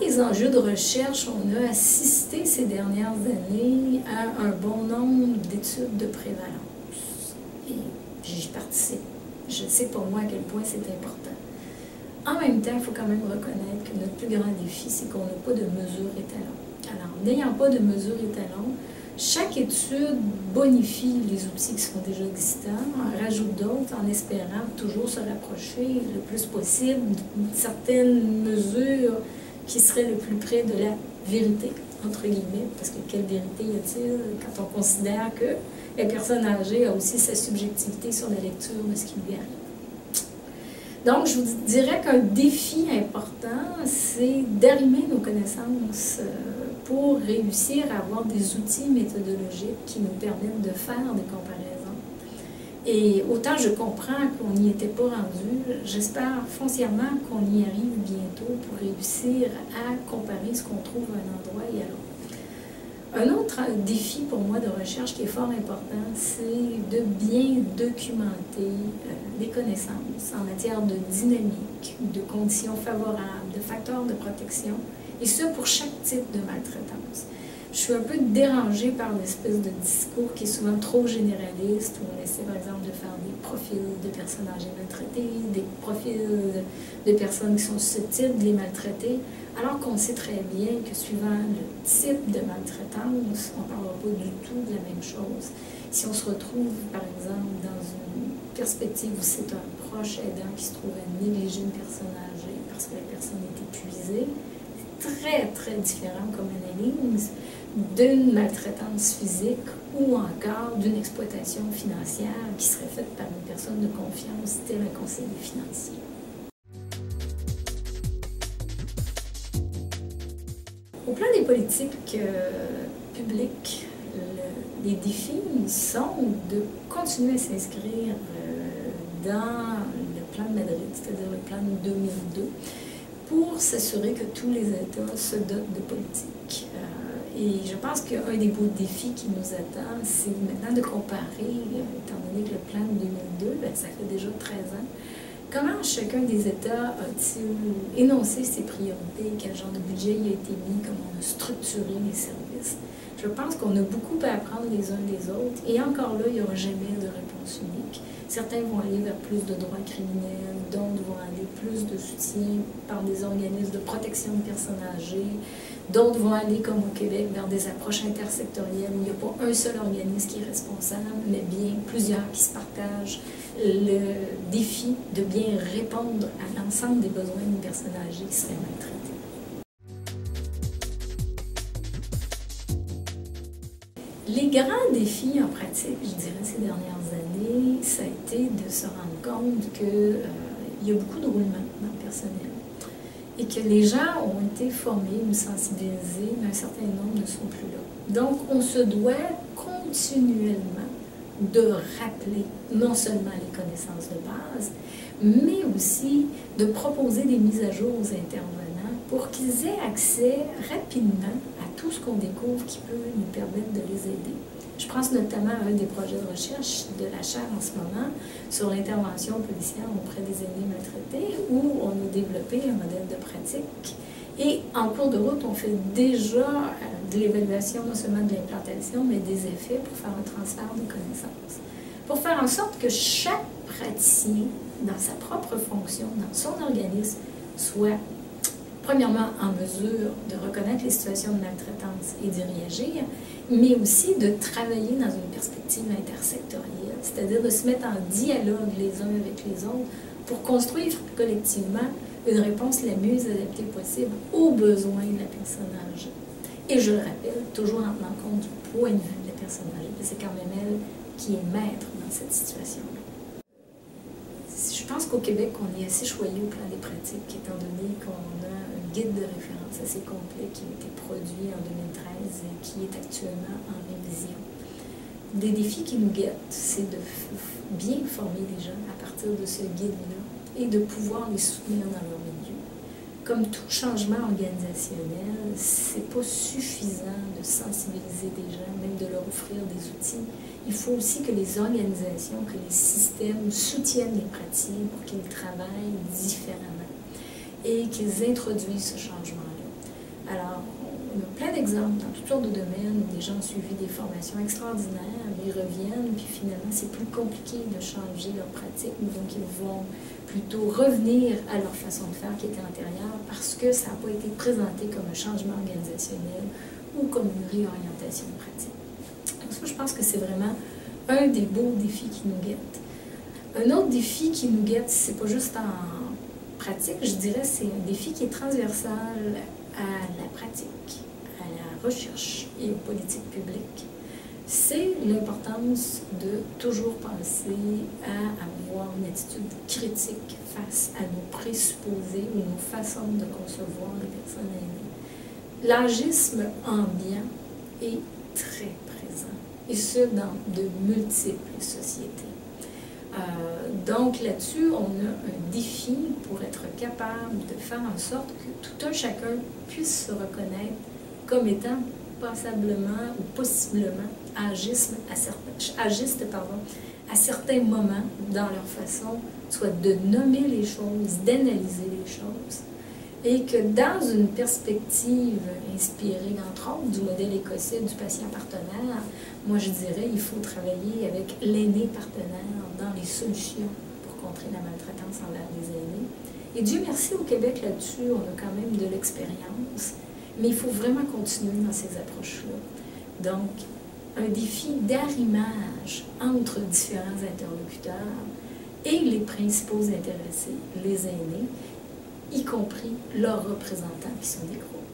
les enjeux de recherche, on a assisté ces dernières années à un bon nombre d'études de prévalence. Et j'y participe. Je sais pour moi à quel point c'est important. En même temps, il faut quand même reconnaître que notre plus grand défi, c'est qu'on n'a pas de mesure étalon. Alors, n'ayant pas de mesure étalon, chaque étude bonifie les outils qui sont déjà existants, en rajoute d'autres en espérant toujours se rapprocher le plus possible d'une certaine mesure qui serait le plus près de la vérité, entre guillemets, parce que quelle vérité y a-t-il quand on considère que la personne âgée a aussi sa subjectivité sur la lecture de ce qui lui arrive. Donc, je vous dirais qu'un défi important, c'est d'arrimer nos connaissances pour réussir à avoir des outils méthodologiques qui nous permettent de faire des comparaisons. Et autant je comprends qu'on n'y était pas rendu, j'espère foncièrement qu'on y arrive bientôt pour réussir à comparer ce qu'on trouve à un endroit et à l'autre. Un autre défi pour moi de recherche qui est fort important, c'est de bien documenter les connaissances en matière de dynamique, de conditions favorables, de facteurs de protection, et ce pour chaque type de maltraitance. Je suis un peu dérangée par l'espèce de discours qui est souvent trop généraliste, où on essaie par exemple de faire des profils de personnes âgées maltraitées, des profils de personnes qui sont susceptibles de les maltraiter, alors qu'on sait très bien que suivant le type de maltraitance, on ne parlera pas du tout de la même chose. Si on se retrouve par exemple dans une perspective où c'est un proche aidant qui se trouve à négliger une personne âgée parce que la personne est épuisée, très, très différent comme analyse d'une maltraitance physique ou encore d'une exploitation financière qui serait faite par une personne de confiance, tel un conseiller financier. Au plan des politiques publiques, les défis sont de continuer à s'inscrire dans le plan de Madrid, c'est-à-dire le plan de 2002, pour s'assurer que tous les États se dotent de politiques. Et je pense qu'un des beaux défis qui nous attend, c'est maintenant de comparer, étant donné que le plan de 2002, ça fait déjà 13 ans, comment chacun des États a-t-il énoncé ses priorités, quel genre de budget il a été mis, comment on a structuré les services. Je pense qu'on a beaucoup à apprendre les uns des autres, et encore là, il n'y aura jamais de réponse unique. Certains vont aller vers plus de droits criminels, d'autres vont aller plus de soutien par des organismes de protection de personnes âgées, d'autres vont aller, comme au Québec, vers des approches intersectorielles où il n'y a pas un seul organisme qui est responsable, mais bien plusieurs qui se partagent le défi de bien répondre à l'ensemble des besoins d'une personne âgée qui serait maltraitée. Les grands défis en pratique, je dirais, ces dernières années, ça a été de se rendre compte qu'il y a beaucoup de roulement dans le personnel et que les gens ont été formés ou sensibilisés, mais un certain nombre ne sont plus là. Donc, on se doit continuellement de rappeler non seulement les connaissances de base, mais aussi de proposer des mises à jour aux intervenants pour qu'ils aient accès rapidement à tout ce qu'on découvre qui peut nous permettre de les aider. Je pense notamment à un des projets de recherche de la chaire en ce moment sur l'intervention policière auprès des aînés maltraités, où on a développé un modèle de pratique. Et en cours de route, on fait déjà de l'évaluation non seulement de l'implantation, mais des effets pour faire un transfert de connaissances. Pour faire en sorte que chaque praticien, dans sa propre fonction, dans son organisme, soit premièrement en mesure de reconnaître les situations de maltraitance et d'y réagir, mais aussi de travailler dans une perspective intersectorielle, c'est-à-dire de se mettre en dialogue les uns avec les autres pour construire collectivement une réponse la mieux adaptée possible aux besoins de la personne âgée. Et je le rappelle, toujours en tenant compte du point de vue de la personne âgée, c'est quand même elle qui est maître dans cette situation-là. Je pense qu'au Québec, on est assez choyé au plan des pratiques, étant donné qu'on a un guide de référence assez complet qui a été produit en 2013 et qui est actuellement en révision. Des défis qui nous guettent, c'est de bien former les gens à partir de ce guide-là et de pouvoir les soutenir dans leur milieu. Comme tout changement organisationnel, c'est pas suffisant de sensibiliser des gens, même de leur offrir des outils. Il faut aussi que les organisations, que les systèmes soutiennent les praticiens pour qu'ils travaillent différemment et qu'ils introduisent ce changement-là. plein d'exemples dans toutes sortes de domaines où des gens ont suivi des formations extraordinaires, ils reviennent, puis finalement, c'est plus compliqué de changer leur pratique, donc ils vont plutôt revenir à leur façon de faire qui était antérieure parce que ça n'a pas été présenté comme un changement organisationnel ou comme une réorientation pratique. Donc ça, je pense que c'est vraiment un des beaux défis qui nous guette. Un autre défi qui nous guette, c'est pas juste en pratique, je dirais, c'est un défi qui est transversal à la pratique, à la recherche et aux politiques publiques. C'est l'importance de toujours penser à avoir une attitude critique face à nos présupposés ou nos façons de concevoir les personnes aînées. L'agisme ambiant est très présent, et ce, dans de multiples sociétés. Donc là-dessus, on a un défi pour être capable de faire en sorte que tout un chacun puisse se reconnaître comme étant passablement ou possiblement agistes à certains moments dans leur façon, soit de nommer les choses, d'analyser les choses, et que dans une perspective inspirée, entre autres, du modèle écossais du patient partenaire, moi je dirais qu'il faut travailler avec l'aîné partenaire dans les solutions pour contrer la maltraitance envers les aînés. Et Dieu merci, au Québec, là-dessus, on a quand même de l'expérience, mais il faut vraiment continuer dans ces approches-là. Donc, un défi d'arrimage entre différents interlocuteurs et les principaux intéressés, les aînés, y compris leurs représentants qui sont des groupes.